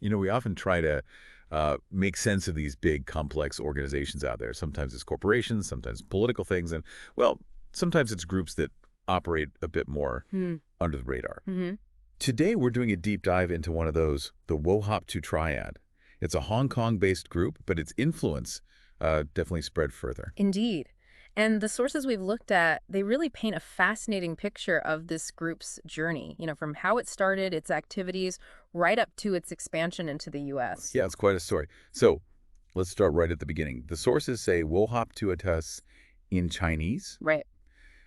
We often try to make sense of these big, complex organizations out there. Sometimes it's corporations, sometimes political things, and, well, sometimes it's groups that operate a bit more Hmm. under the radar. Mm-hmm. Today, we're doing a deep dive into one of those, the Wah Ching Triad. It's a Hong Kong-based group, but its influence definitely spread further. Indeed. And the sources we've looked at, they really paint a fascinating picture of this group's journey, from how it started, its activities, right up to its expansion into the U.S. Yeah, it's quite a story. So let's start right at the beginning. The sources say Wah Ching in Chinese, Right.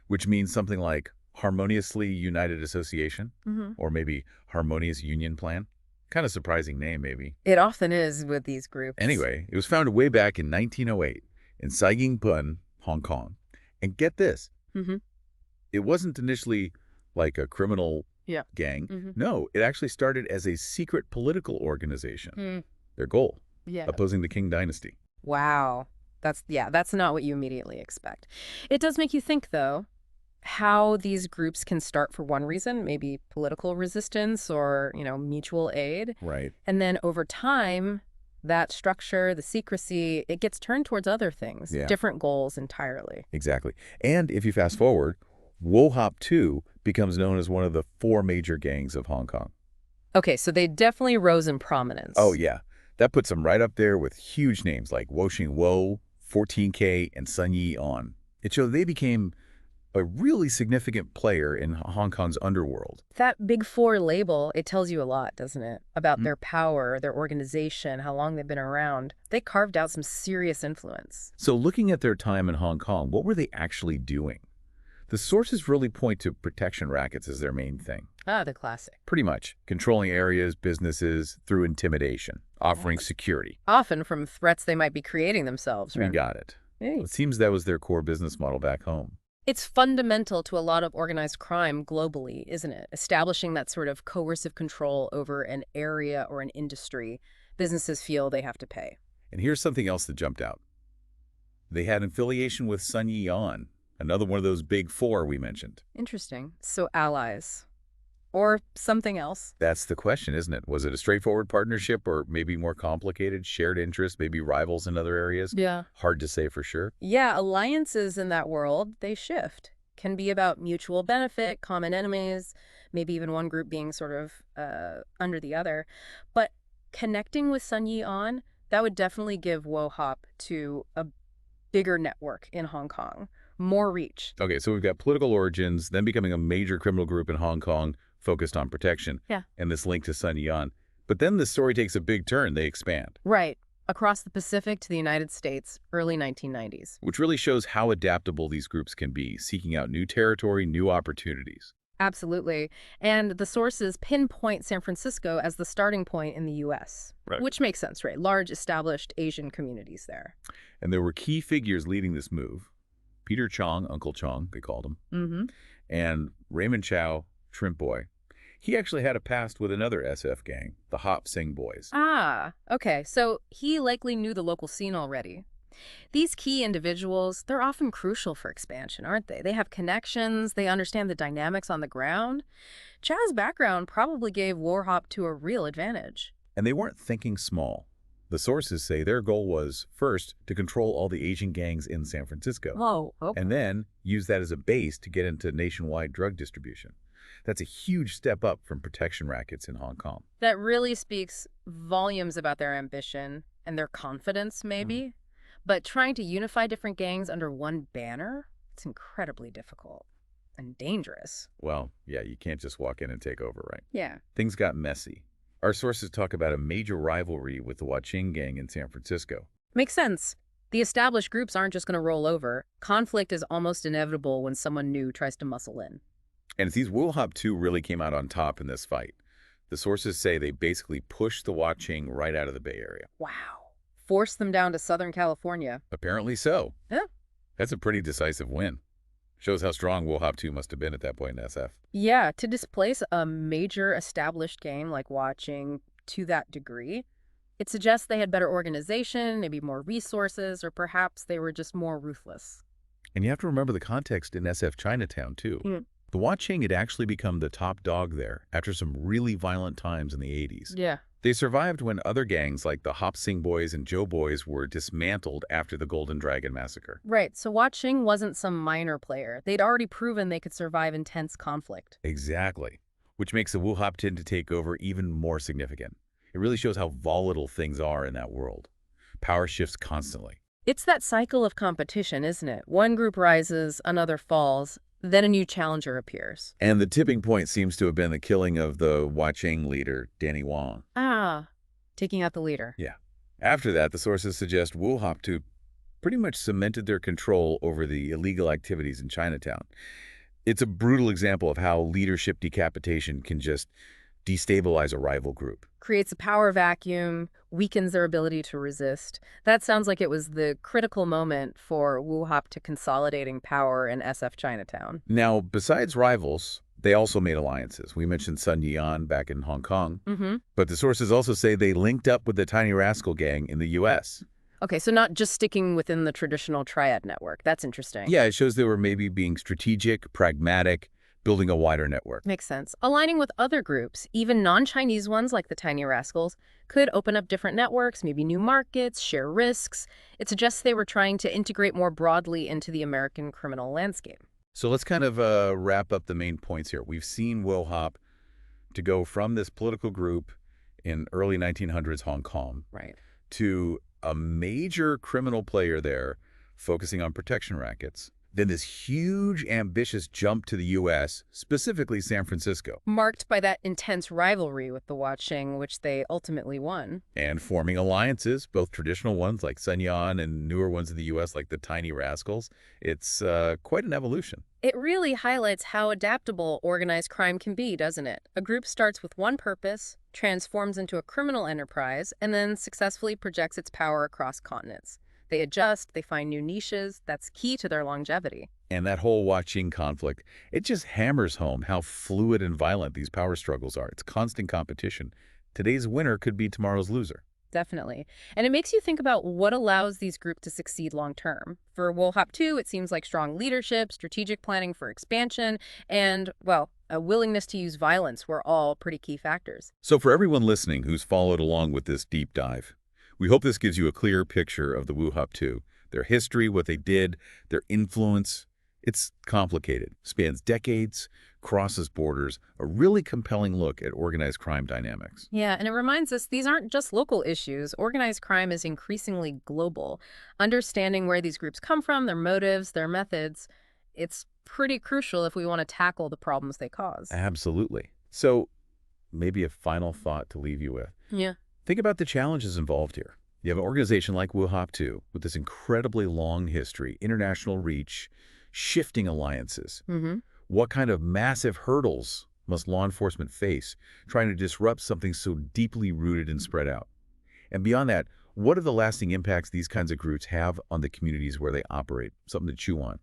which means something like Harmoniously United Association, Hmm. or maybe Harmonious Union Plan. Kind of surprising name, maybe. It often is with these groups. Anyway, it was founded way back in 1908 in Saigon, Hong Kong. And get this, Hmm. it wasn't initially like a criminal Yeah. gang. Hmm. No, it actually started as a secret political organization. Mm. Their goal, Yeah. opposing the Qing dynasty. Wow. That's not what you immediately expect. It does make you think, though, how these groups can start for one reason, maybe political resistance or, mutual aid. Right. And then over time, that structure, the secrecy, it gets turned towards other things, Yeah, different goals entirely. exactly. And if you fast forward, Wohop 2 becomes known as one of the four major gangs of Hong Kong. Okay, so they definitely rose in Oh, prominence. yeah. That puts them right up there with huge names like Wo Shing Wo, 14K, and Sun Yi On. It showed they became a really significant player in Hong Kong's underworld. That Big Four label, it tells you a lot, doesn't it? About Mhm. their power, their organization, how long they've been around. They carved out some serious influence. So looking at their time in Hong Kong, what were they actually doing? The sources really point to protection rackets as their main thing. Ah, the classic. Pretty much. Controlling areas, businesses, through intimidation, offering security. Often from threats they might be creating themselves, We right? got it. Hey. It seems that was their core business model back home. It's fundamental to a lot of organized crime globally, isn't it? Establishing that sort of coercive control over an area or an industry businesses feel they have to pay. And here's something else that jumped out. They had affiliation with Sun Yi On, another one of those big four we mentioned. Interesting. So allies. Or something else. That's the question, isn't it? Was it a straightforward partnership or maybe more complicated, shared interests, maybe rivals in other areas? Yeah. Hard to say for sure. Yeah, alliances in that world, they shift. Can be about mutual benefit, common enemies, maybe even one group being sort of under the other. But connecting with Sun Yi On, that would definitely give Wo Hop to a bigger network in Hong Kong, more reach. Okay, so we've got political origins, then becoming a major criminal group in Hong Kong focused on protection, Yeah. and this link to Sun Yan. But then the story takes a big turn. They expand, Right. Across the Pacific to the United States, early 1990s. which really shows how adaptable these groups can be, seeking out new territory, new opportunities. Absolutely. And the sources pinpoint San Francisco as the starting point in the U.S., Right. which makes sense, right? Large established Asian communities there. And there were key figures leading this move. Peter Chong, Uncle Chong, they called him, Mm-hmm. and Raymond Chow, Shrimp Boy. He actually had a past with another SF gang, the Hop Sing Boys. Ah, okay. So he likely knew the local scene already. These key individuals, they're often crucial for expansion, aren't they? They have connections, they understand the dynamics on the ground. Chow's background probably gave Warhop to a real advantage. And they weren't thinking small. The sources say their goal was, first, to control all the Asian gangs in San Francisco, Oh, okay. and then use that as a base to get into nationwide drug distribution. That's a huge step up from protection rackets in Hong Kong. That really speaks volumes about their ambition and their confidence, maybe. But trying to unify different gangs under one banner, it's incredibly difficult and dangerous. Well, yeah, you can't just walk in and take over, right? Yeah. Things got messy. Our sources talk about a major rivalry with the Wah Ching gang in San Francisco. Makes sense. The established groups aren't just going to roll over. Conflict is almost inevitable when someone new tries to muscle in. And these Wu Hop 2 really came out on top in this fight. The sources say they basically pushed the Wah Ching right out of the Bay Area. Wow. Force them down to Southern California. Apparently so. Yeah. That's a pretty decisive win. Shows how strong Wu Hop 2 must have been at that point in SF. Yeah, to displace a major established game like Wah Ching to that degree, it suggests they had better organization, maybe more resources, or perhaps they were just more ruthless. And you have to remember the context in SF Chinatown, too. Mm. The Wah Ching had actually become the top dog there after some really violent times in the 80s. Yeah. They survived when other gangs like the Hop Sing Boys and Joe Boys were dismantled after the Golden Dragon Massacre. Right, so Wah Ching wasn't some minor player. They'd already proven they could survive intense conflict. Exactly. Which makes the Wu Hop Tin to take over even more significant. It really shows how volatile things are in that world. Power shifts constantly. It's that cycle of competition, isn't it? One group rises, another falls, then a new challenger appears. And the tipping point seems to have been the killing of the Wah Ching leader, Danny Wong. Ah, taking out the leader. Yeah. After that, the sources suggest Wu Hop Tu pretty much cemented their control over the illegal activities in Chinatown. It's a brutal example of how leadership decapitation can just destabilize a rival group. Creates a power vacuum, weakens their ability to resist. That sounds like it was the critical moment for Wu Hop to consolidating power in SF Chinatown. Now, besides rivals, they also made alliances. We mentioned Sun Yian back in Hong Kong, Mm-hmm. but the sources also say they linked up with the Tiny Rascal Gang in the U.S. Okay, so not just sticking within the traditional Triad network. That's interesting. Yeah, it shows they were maybe being strategic, pragmatic, building a wider network. Makes sense. Aligning with other groups, even non-Chinese ones like the Tiny Rascals, could open up different networks, maybe new markets, share risks. It suggests they were trying to integrate more broadly into the American criminal landscape. So let's kind of wrap up the main points here. We've seen Wu Hop to go from this political group in early 1900s Hong Kong Right. to a major criminal player there focusing on protection rackets. Then this huge, ambitious jump to the U.S., specifically San Francisco, Marked by that intense rivalry with the Wah Ching, which they ultimately won. and forming alliances, both traditional ones like Sun Yan and newer ones in the U.S. like the Tiny Rascals. It's quite an evolution. It really highlights how adaptable organized crime can be, doesn't it? A group starts with one purpose, transforms into a criminal enterprise, and then successfully projects its power across continents. They adjust, they find new niches. That's key to their longevity. And that whole Wah Ching conflict, it just hammers home how fluid and violent these power struggles are. It's constant competition. Today's winner could be tomorrow's loser. Definitely. And it makes you think about what allows these groups to succeed long term. For Wu Hop 2, it seems like strong leadership, strategic planning for expansion, and, well, a willingness to use violence were all pretty key factors. So for everyone listening who's followed along with this deep dive, we hope this gives you a clear picture of the Wu Hop 2, their history, what they did, their influence. It's complicated, spans decades, crosses borders, a really compelling look at organized crime dynamics. Yeah, and it reminds us these aren't just local issues. Organized crime is increasingly global. Understanding where these groups come from, their motives, their methods, it's pretty crucial if we want to tackle the problems they cause. Absolutely. So maybe a final thought to leave you with. Yeah. Think about the challenges involved here. You have an organization like Wu Hop 2 with this incredibly long history, international reach, shifting alliances. Mm-hmm. What kind of massive hurdles must law enforcement face trying to disrupt something so deeply rooted and spread out? And beyond that, what are the lasting impacts these kinds of groups have on the communities where they operate? Something to chew on.